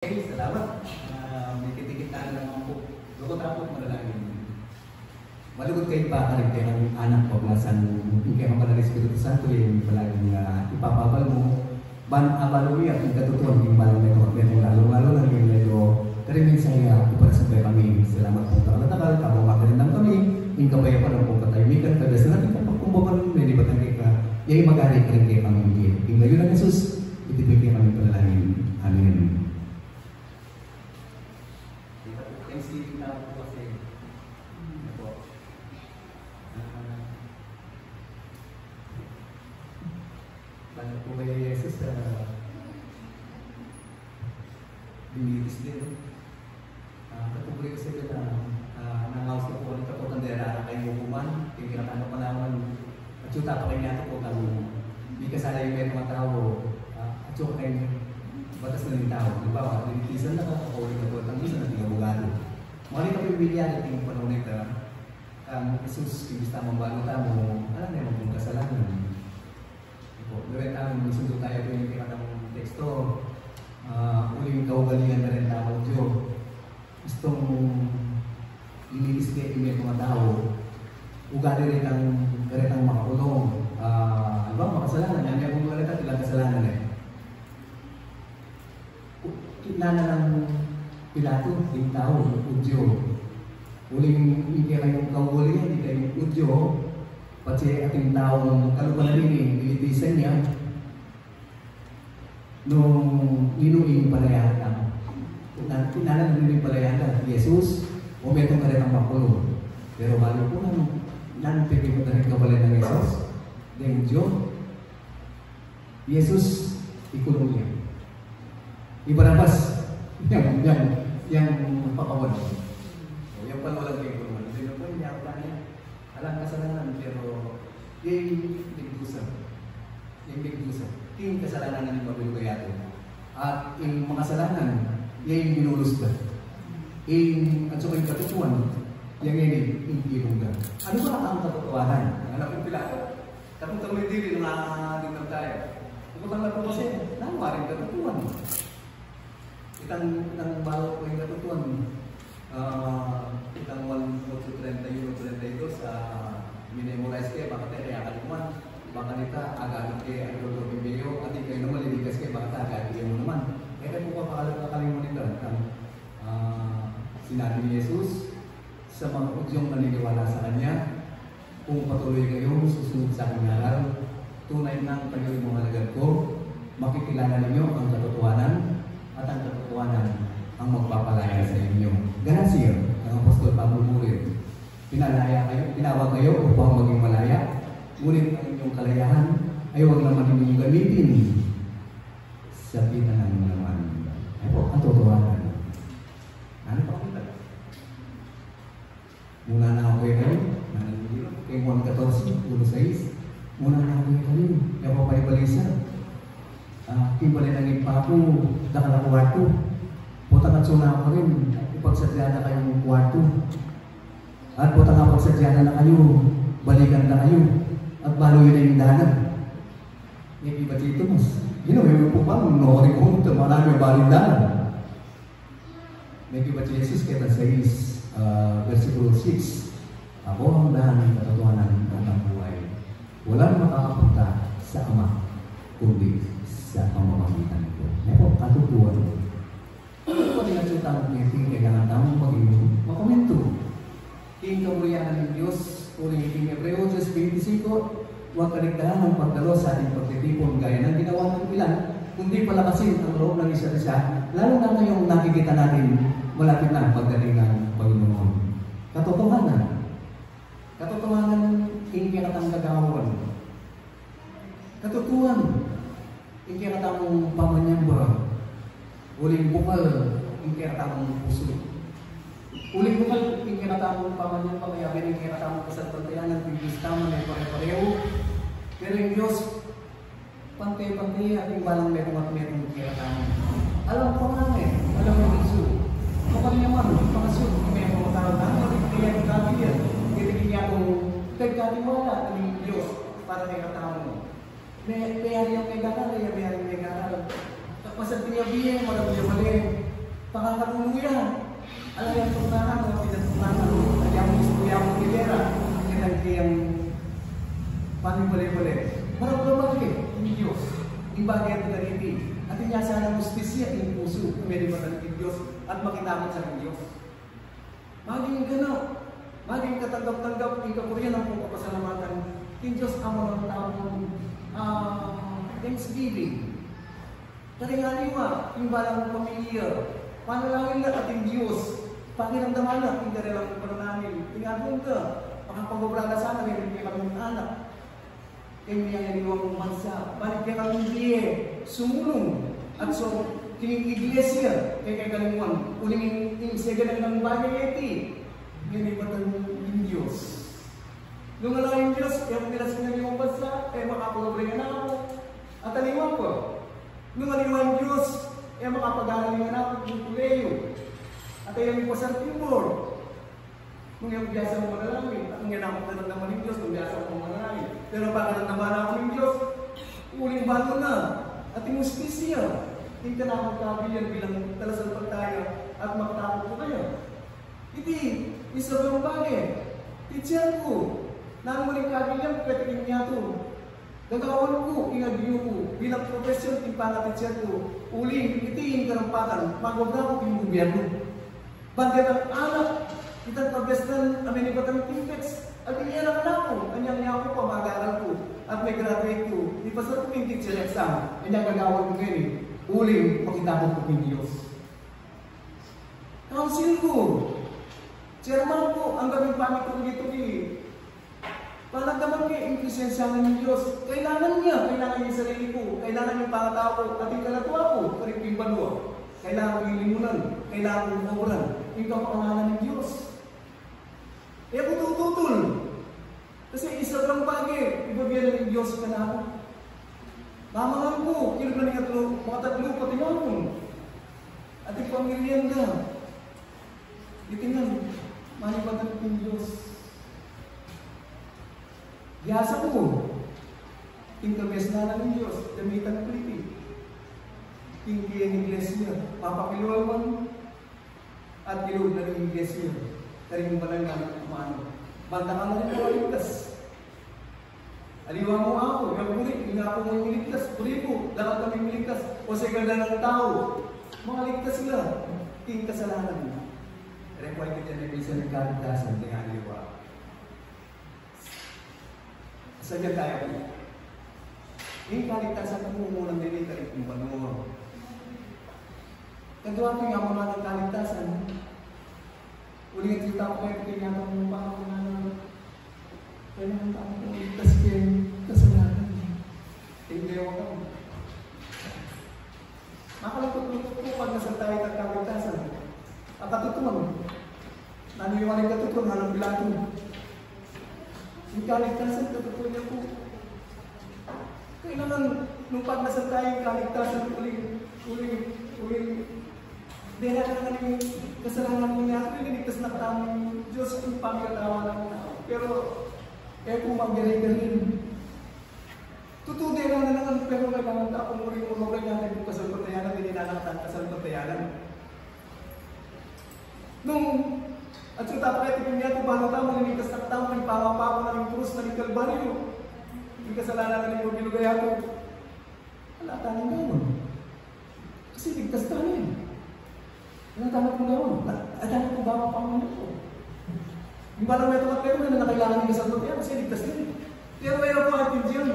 Okay, salamat. May kitikit na naman po. Lukot rapot manalangin. Malugod kayo pa ka rin kayo ang anak ko nasan kayo pala ng Espiritu Santo yung palaging ipapabal mo. Abalo iya, yung katutuan yung balang nito. Lalo lang yung medyo karimin saya para sa kami. Salamat po takal-takal. Kabumakan lang kami. Yung kabaya pa lang po kataymikan. Kaya sa natin kapagkumbakan may libatang kayo yung mag-arik rin kayo pamimigil. Yung ngayon ng Jesus, itibigay kami panalangin. Amen. Thanksgiving na po kasi ito. Paano po kaya Jesus binitis din. Katubuli kasi ito na nangawas na po ulit ako kandera kayo hukuman. Kaya ano pa naman at yung tapakay natin po kung hindi kasala yung mga tao at yung kayo batas na ng tao. Halimbawa, dinitisan na kakakawin na po at ang isa na ting abogado. Mali ka pipilihan at yung panahon nito, ang Jesus, ibig tamang bago tamo, alam na yung mga kasalanan. Gawin tayo, magsundo tayo po yung pinakang teksto, uling kaugalian na rin tamo Diyo. Gustong inilis kayo yung mga tao, ugali rin ang makakulong. Ano ba, makasalanan, yan yung mga rin ilang kasalanan eh. Kinana ng Pilato, yung tao, udyo. Uling hindi kayo kauli, hindi kayo udyo. Pati ating tao ng kalupan na rin, nilitisan niya. Nung inuing palayatan. Kinala na rin palayatan, Jesus, umetong na rin ang makulo. Pero bali po nang pwede mo na rin kabalay ng Jesus. Dahil Diyo, Jesus, ikulong niya. Ibarabas, yung pakawan. So, yung pala walang kaikulungan. Hindi na po niya, wala niya. Alam kasalanan, pero yung bigdusan. Yung kasalanan na yung mabilugayato. At yung mga kasalanan, yung binulus ba? At saka yung katutuan, yung ibungga. Ano ba ang katutuanan? Ang anak kong Pilato. Tapos tamay din yung nakakalimutan tayo. Ipagkang lang po kasi, nangwaring katutuan. Itang bago ko yung katutuan, itang 1:31 sa minimalize kayo, baka tayo kaya kalimuan, baka nita, agad kayo, agad video, at kayo naman liligas kayo, baka agad kayo mo naman. Kaya po kakalimuan nito, sinabi ni Jesus, sa mga udyong naniniwala sa Kanya, kung patuloy kayo, susunod sa aking ngaral, tunay ng kayo'y mga lagad ko, makikilala ninyo ang katotohanan, at ang katotohanan ang magpapalaya sa inyo. Ganasir, ang Apostol Pablo Murid. Pinawag kayo upang maging malaya, ngunit ang inyong kalayahan ay huwag naman inyong gamitin sa pinanang naman. Ay po, ang katotohanan. Ano pa kita? Muna na ako kayo, kay Juan 14:1-6. Muna na ako kayo, kaya pa balisa. Kibalin ang ipapo, dakala kwarto. Putang at suna ko rin, ipagsadyana kayong kwarto. At putang at pagsadyana na kayo, balikan na kayo. At baloy na yung danan. Hindi ba dito mas? May po pa, nori ko, marami yung balindanan. May iba Jesus kaya 6, versikulo 6. Ako ang dahan ng katotohanan ng buhay. Walang makakapunta sa Ama, kundi sa pamamagitan ko. Ngayon, katutuan ko. Ano po din ang sutang ng kailangan tamang mag-inom? Makomento. King kabulianan ng Diyos, uling King Hebreo, Diyos 25, huwag kaligtahan ng pagdalo sa ating pagtitipon gaya ng ginawa ng ilan, kundi palakasin ang loob ng isa-isa, lalo na ngayong nakikita natin malapit na ang pagdating ng Panginoon. Katotohanan. Katotohanan, hindi katang kagawan. Katotohanan. Hindi ka tamang pamanyamba. Uling bukal, hindi ka tamang puso. Uling bukal, hindi ka tamang pamanyamba. Kaya hindi ka tamang kasalpantayanan. Pagkis tama na pare-pareho. Pero yung Diyos, pantay-pantay ating balang merong at merong hindi ka tamang. Alam ko nga alam mo yung iso. Kapag naman, pangasyon, may mga tao namin, kaya yung gabi yan. Kitigin niya kung kagkatiwala ng Diyos para kay katamang. May yung may gana, may gana. Tapos ang tinabihin, walang yung mali. Pakakaluluyan. Alam yung tugnahan, mga pinatugnahan, yung istorya mo nilera, kaya panibali-bali. Marapalabag ni Diyos, yung bagay at ganiti. At niya sana mustisya yung puso, kumili ba ng Diyos, at makitamot sa Diyos. Maging gano'n, maging katanggap-tanggap, yung kapuriyan ang kung kapasalamatan, yung Diyos amo ng taong Thanksgiving. Karinganiwa, yung balang pamilya, panalangin na ating Diyos, pakiramdaman na, yung kanilang pananamin, tingatong ka, makapagobrang na sana, may kami anak, kayo niyang iniwang bansa, balik kayo kami diye, sumulong, at so, kining iglesia, kay kalimuan, uling yung segalan ng bagay iti, yan ibatan yung Diyos. Nung alam yung Diyos, kaya kung nila sa iniwang bansa, eh makapagobrang na ako, at aliwan ko, nung aliwan yung Diyos, eh makapag-ahaling na ako yung kuleyo. At ayaw yung pasang timor. Nung yung biyasa mo manalangin, at nung yan ako naman ng Diyos, nung biyasa mo manalangin. Pero bakit naman ako ng Diyos, uling balo na. At yung justisya, hindi ka na magkabilan bilang talasal pagtayo at makatakot ko kayo. Iti, isa ba yung bagay? Teacher ko, nang muling kabilan, katikin niya ito. Gagawin ko, inagyo ko, bilang profesyon, ipanga-teacher ko, uling, itiin karampatan, magwagda ko yung gobyerno. Bandit ang anak, kitang pag-bestan, amin ibatan ng text, at iyan ang anak ko, kanyang niya ko, pamag-aaral ko, at may graduate ko, ipasar ko yung teacher exam, kanyang gagawin ko ngayon, uling, pakitakot ko yung Diyos. Council ko, chairman ko, ang gawing pamit ko dito, panagdaman kayo yung presensyahan ng Diyos. Kailangan niya yung sarili ko, kailangan yung pangatao ko, at yung kalatuwa ko, karip yung banwa. Kailangan yung limunan, kailangan yung oran, yung kapangalan ng Diyos. Eh ako tututol. Kasi isa lang bagay, ibabiyala ng Diyos ka na ako. Mamangan ko, kinulan niya mga tatlo, pati naman. At yung pamilyan na, itingan, manipatan ng Diyos. Yasa ko, tingkabes na ng Diyos, gamitan ko iti. Tingki ang iglesia, papakiluwaman, at ilog na ng iglesia. Karing balang namin kumano. Bantakan na rin ko ligtas. Aliwa mo ako, yung muli, hindi ako mo yung ligtas. Puli ko, dapat kami ligtas. O sa ganda ng tao, mga ligtas sila. Ting kasalanan. Required ka dyan na bisa ng kaligtasan, ting aliwa. Sadya tayo ko. Yung kaligtasan ng umulang din ito, yung panungo. Kagawa ko yung mga ng kaligtasan. Uling at kita ko kayo, kaya nga itong pangungan. Kailangan tayo kong ligtas kayo kasalanan. Hindi ako ka. Makalagtot-lutot ko pag nasa tayo ng kaligtasan. At katutuman. Naniwalay katutuman, halang bilato. Yung kaligtasan, katutuwa niya po. Kailangan, nung pag nasa tayo, kaligtasan, uling, dahil na nga yung kasalanan mo niya, niligtas na tamang Diyos kung pagkatawa ng tao. Pero, kung mag-galing-galing, tutuloy lang na naman, pero kailangan tapong uling-ulogan natin kung kasalpatayanan, hindi nanakatan kasalpatayanan. At so tapos kung niya kung paano tamo, niligtas na tamo, yung pangapako na yung krus na yung kalbaryo. Yung kasalanan na yung ginugaya ko. Wala tayo gawin. Kasi ligtas tayo eh. Wala tayo kong gawin. At tayo kong gawa pa ang ko. Yung parang may tumat kayo na kailangan yung kasalot yan kasi ligtas din. Pero mayroon po atin dyan.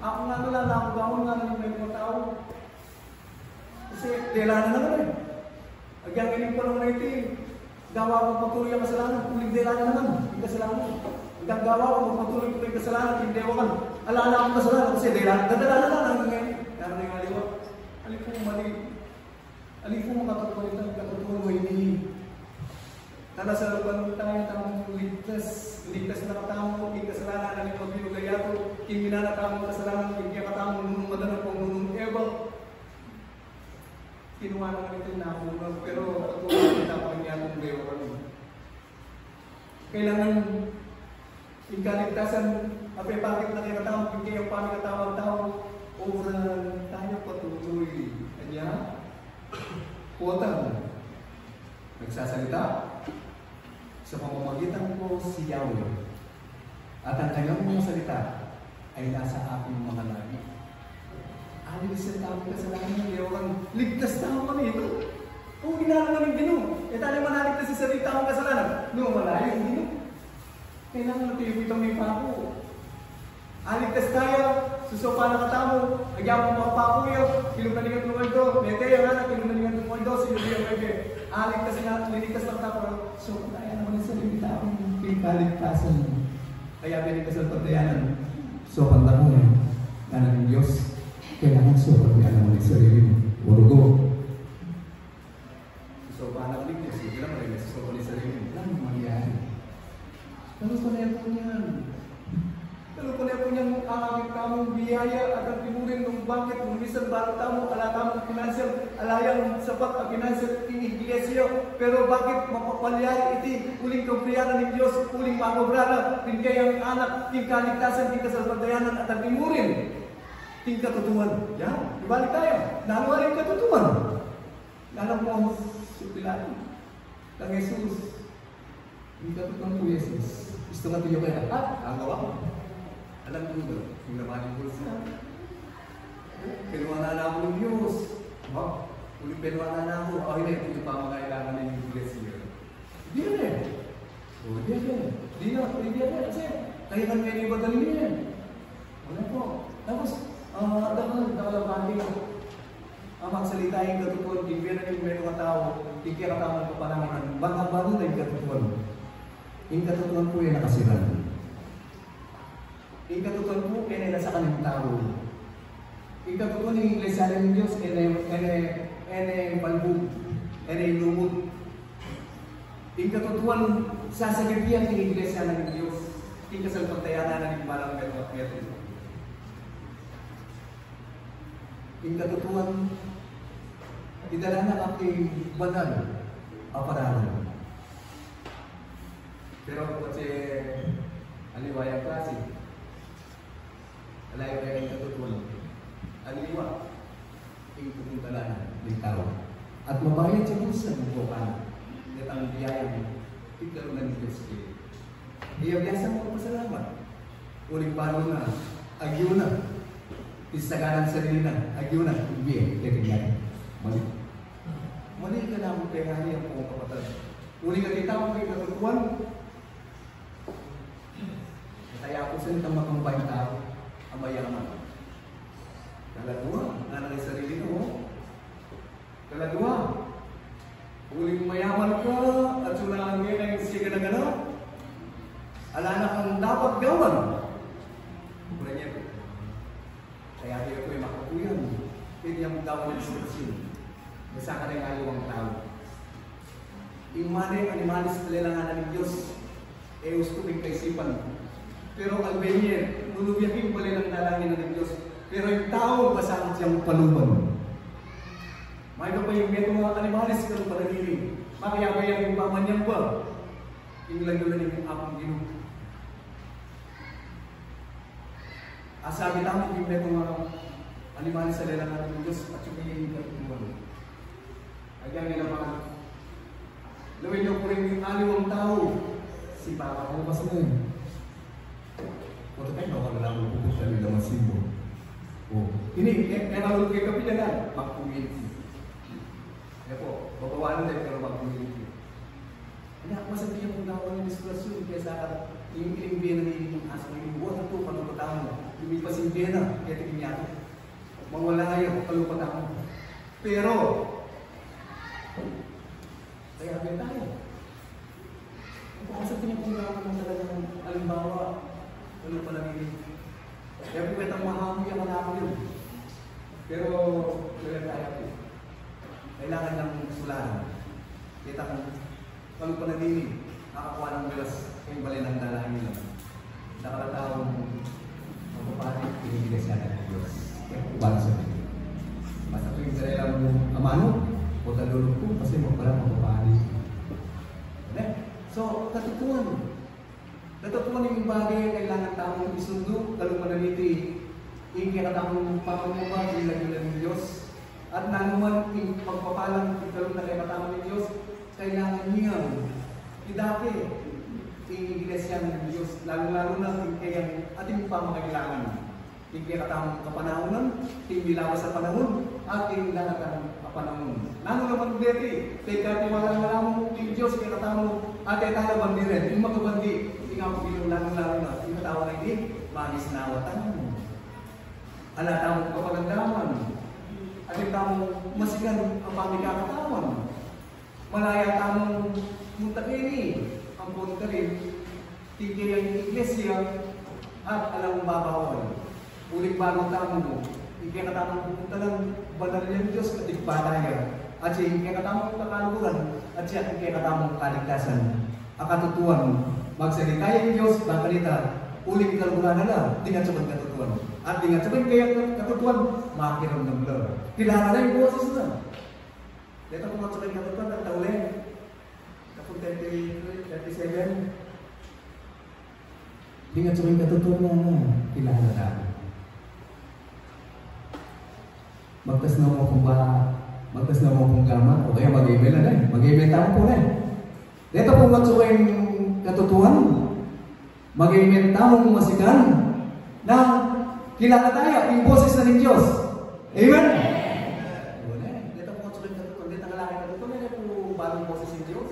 Ako nga wala na ako gawin nga na yung may mga tao. Kasi tela na naman eh. Agyan galing pa lang na ito eh. Gawa ko patuloy ang kasalanan, uling dela na naman, yung kasalanan. Hanggang gawa ko patuloy ko yung kasalanan, yung dewa ka. Alala akong kasalanan kasi dela, dadala na lang hanggang ngayon. Kaya na yung aliwa. Alin po mali. Alin po makatutunan mo hindi. Nasa lupan tayo tamang ligtas. Ligtas na katamo, yung kasalanan, alin po binugaya ko. Yung minanatamang kasalanan, yung katamo nung madana po nung ewa. Kinuha naman ito na ako, pero patuloy kita pa niya ng gayo kami. Kailangan yung kaligtasan, apay bakit na kayo katawag, yung kayo pa katawag-tawag, oran tayo patuloy. Kanya, potang, nagsasalita sa pamamagitan ko si Yahweh. At ang kanyang mga salita ay nasa aking mga labi. Alisin kami kasalanan, Yahweh, ligtas na kami ito. Kung ginagawa ng Ginoo, tayo manaligtas sa salita ang kasalanan. No, malayo yung Ginoo. Kailangan natin itong may pako. Aligtas tayo, susopa na katamo, nagyan mo mga pako yun, kilumaningan ng mundo, mete yung anak, kilumaningan ng mundo, sinubiyan mo yung aligtas na, liligtas ng tapo. So, kaya naman sa salita akong pikaligtasan. Kaya binigtas ang pagdayanan. So, panda mo yan, kanan ng Diyos, kailangan pagdayanan mo ng sarili mo. Urugo. So, paano ka ligtas? Hindi lang marimit sa sopa ng sarili mo. Ano mangyari? Ano pa na po niyan? Ano pa na po niyang aaming kamong biyaya at ang timurin ng bakit ng minsan balang tamo, alatamang financial, alayang sapat ang financial iglesia. Pero bakit mapapalyari iti, uling kabriyanan ng Diyos, uling makobrana, din kayang anak, ting kaligtasan, ting kasalpagdayanan at ang timurin, ting katutuan. Yan, ibalik tayo. Nanuwa rin katutuan. Alam mo ang supilan ng Jesus. Hindi katutuan po Jesus. Gusto nga tiyo kaya, ang gawa ko. Alam mo ba, yung naman yung bulsa. Pinuwanan na ako ng Diyos. Uling pinuwanan na ako. Hindi, ito yung pamagailangan ng iglesia. Hindi yan. Hindi yan. Kasi, kaya kan kayo yung badalin yan. Wala po. Tapos, nakalabati ko. Ang magsalita yung katutuan, tingnan na yung meron ka tao, tingnan ka tao ng kapanaman. Bago na yung katutuan. Yung katutuan po yan nakasiran. Yung katutuan po, yan ay nasa kanyang tao. Yung katutuan ng iglesia ng Diyos, yan ay palbog, yan ay lumot. Yung katutuan, sasagibihan ng iglesia ng Diyos, yung kasalpagdayanan ng malang meron. Yung katutuan, idala na aking banal, aparalan. Pero kasi aliwayang klase, alayang katutuan, aliwa, yung pupuntalan ng tao. At mabayad siya sa bubukan, at ang biyayang tiglaw ng Diyos kayo. Iyabyasa mo pasalamat. Uling palo na, agyo na, isagalan sarili na, agyo na, hindi, titignan. Mali ka na mo kaya nga ang kong kapatid. Uli ka kita mo kay katutuan. Kaya ako sa nitang makambay tao, ang mayaman. Kaladua, nanay sarili mo. Kaladua, uling mayaman ka, at sunahan ngayon ang siya na gano'n. Ala na kang dapat gawan. Kaya kaya ko yung makakuyan. Pwede yung dawan ng sitwasyon. Basta ka na yung aliwang tao. Imane, animalis palilanganan ng Diyos. Gusto kong kaisipan. Pero ang benye, nunubyakin pala ng dalangin ng Diyos. Pero yung tao, basang siyang paluban. May pa yung meto mga animalis ka ng panagili. Makayabay yung pamanyan ba? Yung lang yun yung apang Ginoo. Asabi lang yung meto mga animalis sa lilanganan ng Diyos at yung yung katutuan. Ayan nila mga lawin niyo po rin yung aliwang tao. Si Papa ko mas mo yun. Kung tayo na wala lang pupus na nila masibo. Ini, kaya nalulog kayo kapilagan, mag-community. Kaya po, babawalan tayo pero mag-community. Kaya masabihin kung gawin yung diskurasyon kaya sa yung biya na nilingin asa ng yung buwan ito, palupatan mo. Lumipas yung biya na, kaya tingin niya ito. Mawala kayo, palupatan mo. Pero, kaya biya tayo. Kung sa tinipulawan ng talagang alimbawa, ano pa lang yun. Kaya po kitang mahamoy ang anak yun. Pero, kaya tayo po. Kailangan ng sulahan. Kita kung ano pa lang yun, nakakuha ng bilas, yung bali ng dalangin nila. Nakakataong mapapalit, pinibigay siya ng Diyos. Kaya po bala sa mga. Basta po yung sarila mo, amano, o talulog po, kasi mo pala mapapalit. So, katutuan. Katutuan yung bagay kailangan tamang isundo, talong manaliti, yung kinatamang pamamuma, ilagay ng Diyos. At nanuman yung pagpapalang talong na kaya matamang ng Diyos, kailangan dati, iglesia ng Diyos, lalo-lalo na kaya ating pangangailangan. Hindi katamang kapanahonan, hindi lawas sa panahon, ating langatang kapanahon. Lalo naman dati, kaya tiwala na lang mo ng Diyos, kaya katamang ate tayo bandirin, yung magkabandi, hindi nga mo bilong lalo-lalo na, yung katawa na hindi, manis na awatan mo. Ala tamang kapalandaman, ating tamang masigan ang pamikakatawan. Malaya tamang muntakini, ang punta rin, tigay ang iglesia at alam babawal. Uling bago tamo mo, hindi ka tamang pupunta ng banal ng Diyos at igpadaya. At siya hindi ka tamang kakaluran at siya hindi ka tamang kaligtasan. Ang katutuan, magsalita yung Diyos, bakalita, uling kaluran na lang, di nga sabang katutuan. At di nga sabang kaya katutuan, makiram ng blur. Kailangan na yung boses na. Dito kung magsabay katutuan, nagtaulen. Kapag 37, di nga sabay katutuan na, kailangan na. Magtas na mo kung gamat, o kaya mag-email na rin. Mag-email tayo po rin. Dito kung magsukay yung katutuhan, mag-email tayo kung masigan na kilala tayo, yung boses na ng Diyos. Amen? Dito kung magsukay yung katutuhan, dito ang lalaki katutuhan, dito kung bagong boses ng Diyos.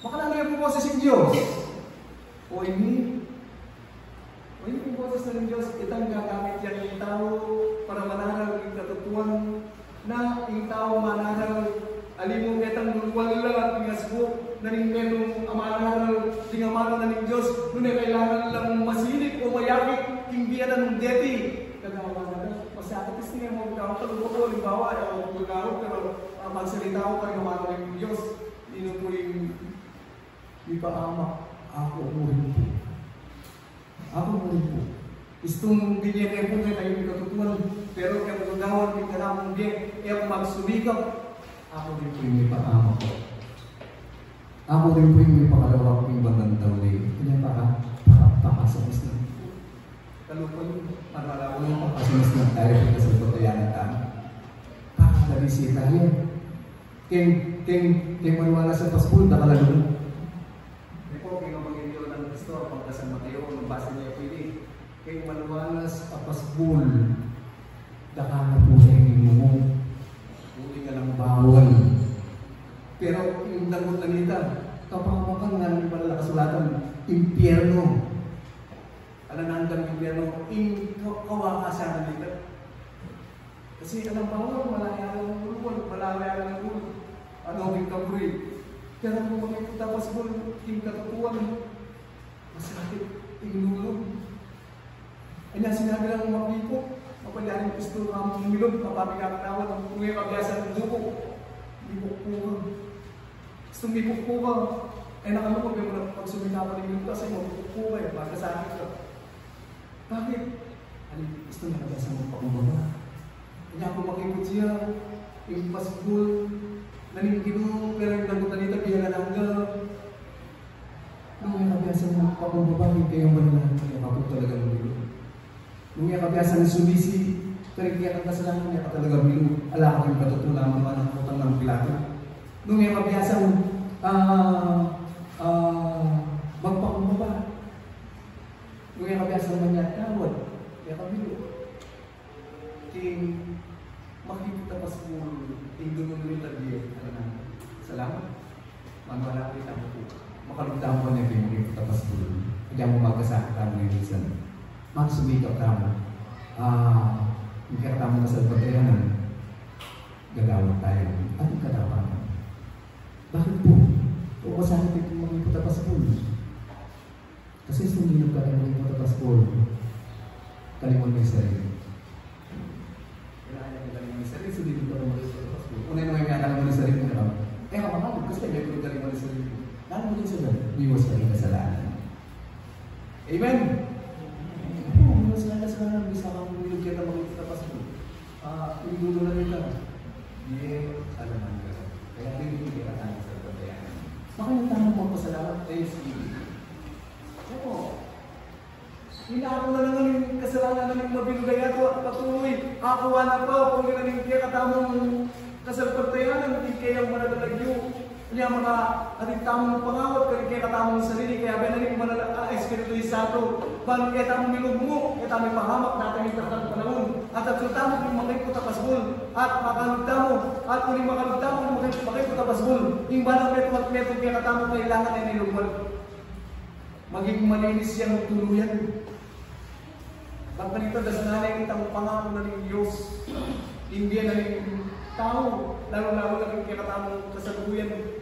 Baka lang yung boses ng Diyos. O hindi. O hindi yung boses na ng Diyos, itang gagamit yan yung tao para manaral yung katutuan na yung tao manaral alimong etang wala at pingasbo na ning menong amanaral tingamana na ng Diyos nung kailangan lang masilip o mayakit yung biya na ng deti kagawa na masakitis niya mo ikaw kalubok ko limbawa o magagawa pero magsalita ko kayo gamana ng Diyos ino po yung ipaamak ako rin po istong binigay po na yung katutuan, pero kaya magagawan ng kalamang din, kaya magsumikap, ako rin po yung ipakama ko. Ako rin po yung ipakalawa ko yung bandang tawli. Kanya pakasumas na. Kalupon, marala ko yung pakasumas na tayo kita sa patayanan tayo. Pakadalisi tayo. Kaya maniwala sa paspul, nakalalo na. Kaya po, kaya mag-inyo ng Kristo, pagkasan Mateo, nung basa niya pwede. Kaya maluwalas apasbul, dakana po sa inyo mo, huli ka ng bawal. Pero yung dagot na nita, kapamakan nga ng pala kasulatan, impyerno. Alanandang impyerno, kawakasan na nita. Kasi alam pa mo, malayaran ng ulwan, malayaran ng ulwan. Ano ang kaburi? Kaya kung makikita pasbul, yung katutuan, masakit, inulog. Kanya sinabi lang mapipok, mapadaling gusto ng umilog, mapapikakatawan ng kuya kabiyasan ng duko. Mipok po ka. Gusto mipok po ka. Ay nakalukog yung mga pagsumita pa ng kasi mapipok po ka. Pagkasakit ka. Bakit? Ano gusto niya kabiyasan ng pagmababa? Kanya kung makikot siya, yung pasbul, naningkino, pero yung nagutan nito, biyalanangga. Nung yung kabiyasan ng pagmababa, hindi kayong banalan kaya mapok talaga ng umilog. Nung yung kabiyasan ng sumisi, karikiyat ang kasalanan niya ka talaga bilog. Ala ko yung katutunan naman ang utang ng Pilato. Nung yung kabiyasan magpakumbaba. Nung yung kabiyasan naman niya tawad, kaya kabilog. King makikita pa sa king dununulin lagi. Salamat. Manwala kita mo po. Makalugtang ko niya kayo makikita pa sa kaya mo magkasakit ang ngayon isa. Magsumikap tamo. Hindi ka tamo na sa pagkayanan. Gagawin tayo. Anong katapangan? Bakit po? O kasama ito magpupunta pa sa pool? Kasi sumilog ka rin magpupunta pa sa pool. Kalimon mo yung sarili. Kailangan niya kalimon mo yung sarili. Sumilog ka rin magpupunta pa sa pool. Unay naman yung kalimon mo yung sarili. Kapag gusto niya yung kalimon mo yung sarili. Lalo mo yung sarili. Iwas ka rin kasalanan. Amen? Kasalanan, bisa kang umilog ka na makikita pa sa yung dulo na nila. Hindi, alaman ka. Kaya hindi ka tayo sa pagdayanan. Baka yung tanong mo pasalamat ay sige. Oo. Inaako na naman yung kasalanan na yung mabilugay ato at patuloy. Akuha na pa, kung na yung kaya katamang kasalpagdayanan, hindi kayang managalagyo. Kaya mga ating tamang pangawat, kaya katamang sarili, kaya benalik manala Espiritu Santo, bang kaya tamang milugmo, kaya tamang pahamak natin yung tatang panahon, at tamo yung makikot tapasbol, at makalugtamo, at kuling makalugtamo, makikot tapasbol, yung balang meto kaya katamang kailangan ay nilugmal. Maging malinis siyang tuluyan. Pagkalito, dasananay itang pangako na ng Diyos, hindi na ng tao, lalo-lalo na ng kinatamang kasalukuyan,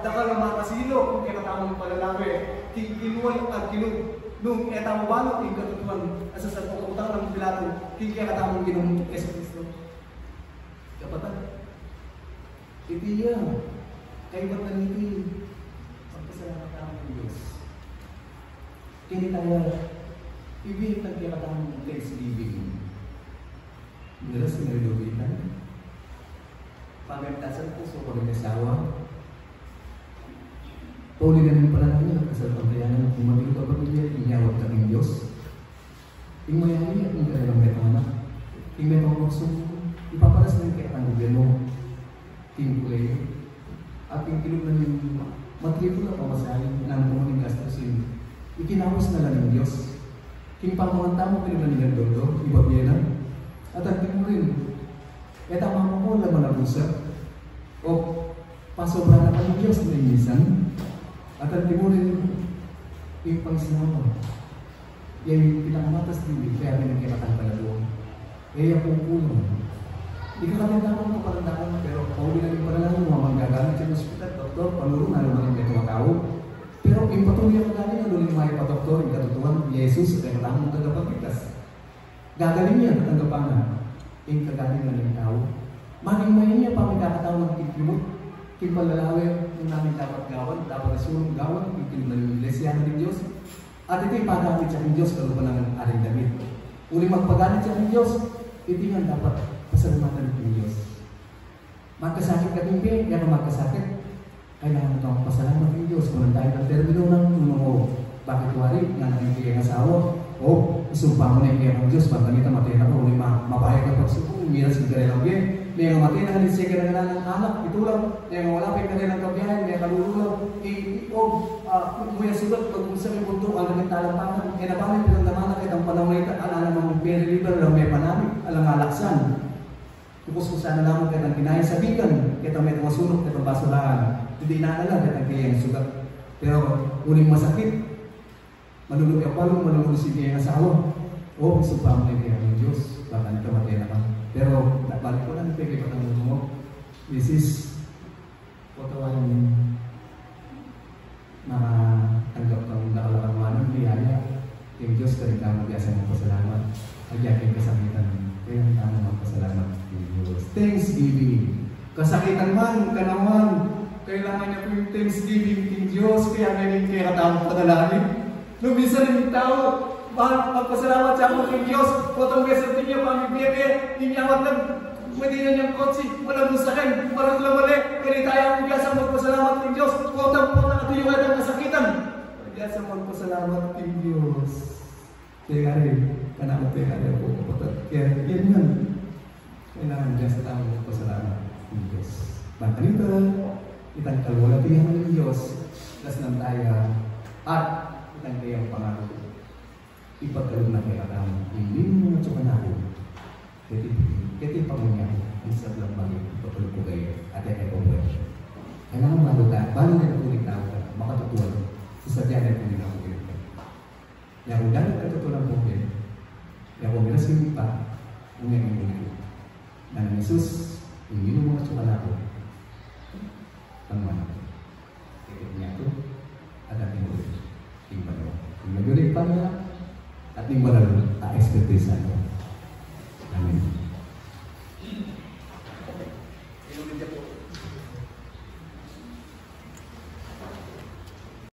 dakal na makasilo kung kinatamang palalaki, kinuwal at nung etamo balo, yung katutuan, asa sa pagkakutang ng Pilato, kinatamang ginong Yesu Cristo. Kapatid, itiya, kayo ba't naniti, pagpasalamat namin ng Diyos. Kini tayo, ibig ng kinatamang Thanksgiving. Miras na rilubitan. Pamentasan po sa pag-asawa. Pauli na rin pala namin ang kasalpagdayanan kung mabilo ka pamilya, inyawag ka ng Diyos. Yung mayami at yung kanilang may anak. Yung may mga magsumpo, ipaparas na yung kaya ang gobyerno. Yung kulay. At yung kilog na yung matripo na pamasahin ng kumuling gastusin. Ikinawas na lang ng Diyos. Yung pamanganta mo pinaglalingan doon, ibabiyanan. At ang mo rin, kaya tama mo lang malabusap. O pasobra na ng Diyos na inisan. At ang mo rin, yung pangsinama. Yung pinakamatas din, kaya may nagkakatang pala doon. Eh, yung kulong. Hindi ka kami naman kapalandakan, pero pauwi na rin pala lang yung mga magagamit sa hospital, doktor, panuro na naman yung tumatawag. Pero yung patuloy ang galing, ano yung mga ipatoktor, yung katutuan, Jesus, kaya lang mong tagapagpitas. Gagaling niya, tatanggapan na. Yung kagaling na ng tao. Maning-mahin niya pa may kakatawa ng kiklimot. Yung palalawi, yung namin dapat gawan, dapat nasulong gawan, yung kilima ng Iglesia ng Diyos. At ito yung paggamit sa ng Diyos, kalupa ng aring damit. Uli magpagalit sa ng Diyos, ito nga dapat pasalamatan ng Diyos. Magkasakit ka din, kaya magkasakit. Kailangan itong pasalamat ng Diyos. Kung tayo ng termino ng tulong mo, bakit wari, nga nang kaya ng asawa, o isumpa mo na yung kaya ng Diyos, pagkanita matay na ko, mabahaya ka pagsupong, miras yung kaya ng biyan. May mga matay na halin siya kaya ng anak, ito lang, may mga wala pa yung kaya ng kabiyahan, may kalululaw, muya sulat, pag-usa may punto, ang naging talampakan, kaya nabalit pinagdamana kahit ang panahon na ito, alam ng very liber, lang may panamit, alang alaksan. Tupos ko sana lamang kahit ang kinaya sabigan, kahit ang may tumasunok, kahit ang basurahan, hindi inaalala kahit ang kaya yung sugat. Pero uling masakit, manulog ang palong, manulog si kaya ng asawa, o isumpa mo na kaya ng Diyos, baka nito matay na kang. Pero, balik ko lang, pwede pa ng mo. This is, potawan tanggap kang nakalakaman, biyaya. Yung Diyos ka rin ka mag-asa ng pasalamat. Agyakin kasakitan. Kaya ang tama magpasalamat ng Diyos. Thanksgiving. Kasakitan man, kanaman, kailangan niya po yung Thanksgiving ng Diyos. Kaya ngayon kaya katamang panalangin. Nung minsan yung tao, magpasalamat siya ako ng Diyos. Potong beses din niya, pamibiyebe, inyawat lang. Pwede na niyang kotsi, walang gustakin, walang lamali. Kaya tayo ang bigasa magpasalamat ng Diyos. Potong-potong at yung at ang kasakitan. Bigasa magpasalamat ng Diyos. Kaya rin, kanakot kaya rin po. Kaya yan yan. Kailangan dyan sa tamang magpasalamat ng Diyos. Makanita, itang kalwalatihan ng Diyos. Las ng tayo. At itang kayang pangako. Ipagkalog na kaya kami, hindi mo na tsukan ako. Kaya pangunya, ang sablang bagay, ipagkalog ko kayo, at ay ko po. Kailangan maluta, balo na natulik na ako, makatutuan, sa sadya na tulik ako kayo. Kaya kung dahil katutulan po kayo, kaya kung milas yung pa, kung yan yung ulit ko. Nang Jesus, hindi mo mga tsukan ako, pangman. Kaya niya ito, at ating ulit. Tingnan mo. Kung nag-ulit pa niya, at yung banal, expectation.